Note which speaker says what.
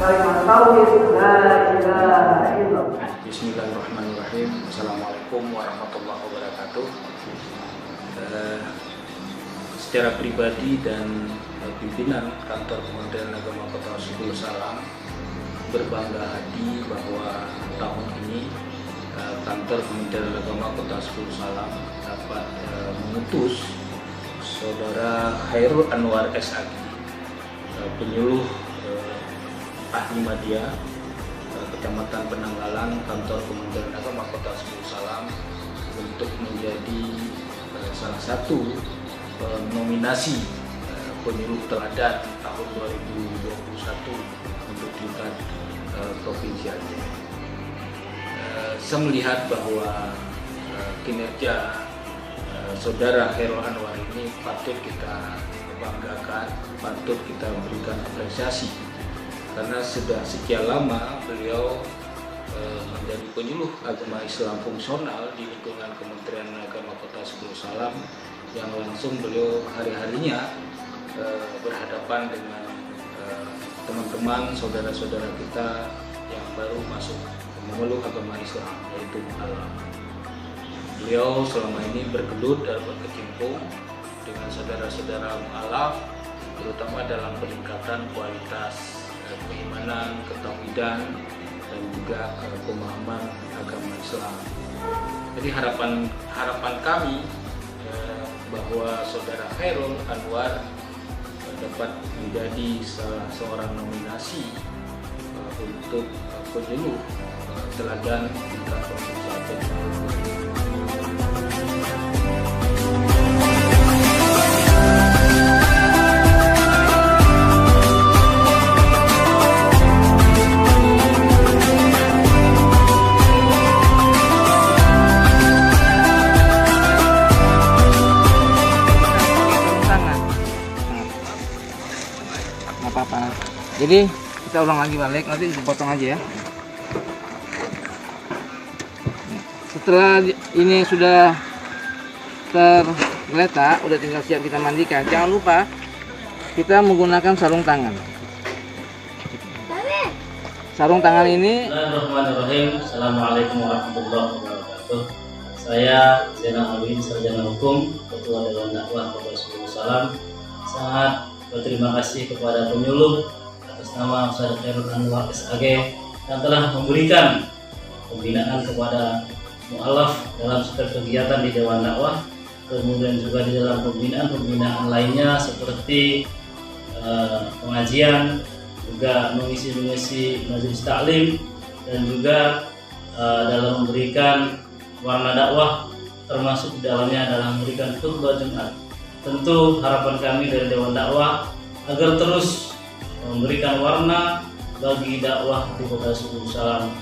Speaker 1: kalimat tauhid la ilaha illallah.
Speaker 2: Bismillahirrahmanirrahim. Assalamualaikum warahmatullahi wabarakatuh. Secara pribadi dan pimpinan kantor Kementerian Agama Kota Sukul Salam berbangga hati bahwa tahun ini kantor Kementerian Agama Kota Sukul Salam dapat mengutus Saudara Khairul Anwar SAG, penyuluh ahli media Kecamatan Penanggalan, kantor Kementerian Agama Kota Sukul Salam, untuk menjadi salah satu nominasi penyuluh teladan tahun 2021 untuk tingkat provinsi Aceh. Saya melihat bahwa kinerja Saudara Khairul Anwar ini patut kita banggakan, patut kita berikan apresiasi, karena sudah sekian lama beliau menjadi penyuluh agama Islam fungsional di lingkungan Kementerian Agama Kota Sukul Salam, yang langsung beliau hari-harinya berhadapan dengan teman-teman saudara-saudara kita yang baru masuk memeluk agama Islam, yaitu mu'alaf. Beliau selama ini bergelut dan berkecimpung dengan saudara-saudara mu'alaf, terutama dalam peningkatan kualitas keimanan, ketauhidan, dan juga pemahaman agama Islam. Jadi harapan kami bahwa Saudara Khairul Anwar dapat menjadi salah seorang nominasi untuk penyuluh teladan tingkat provinsi Aceh.
Speaker 3: Apa-apa. Jadi kita ulang lagi balik, nanti dipotong aja ya. Setelah ini sudah tergeletak, udah tinggal siap kita mandikan. Jangan lupa kita menggunakan sarung tangan. Sarung tangan ini.
Speaker 4: Bismillahirrahmanirrahim. Assalamualaikum warahmatullahi wabarakatuh. Saya Zainal Abidin, Sarjana Hukum, Ketua Dewan Dakwah Kota Sukul Salam. Sangat berterima kasih kepada penyuluh atas nama Saudara Khairul Anwar SAG yang telah memberikan pembinaan kepada mu'alaf dalam setiap kegiatan di Dewan Dakwah, kemudian juga di dalam pembinaan lainnya seperti pengajian, juga mengisi majelis taklim, dan juga dalam memberikan warna dakwah, termasuk di dalamnya adalah memberikan khutbah Jumat. Tentu harapan kami dari Dewan Dakwah agar terus memberikan warna bagi dakwah di Kota Sukul Salam.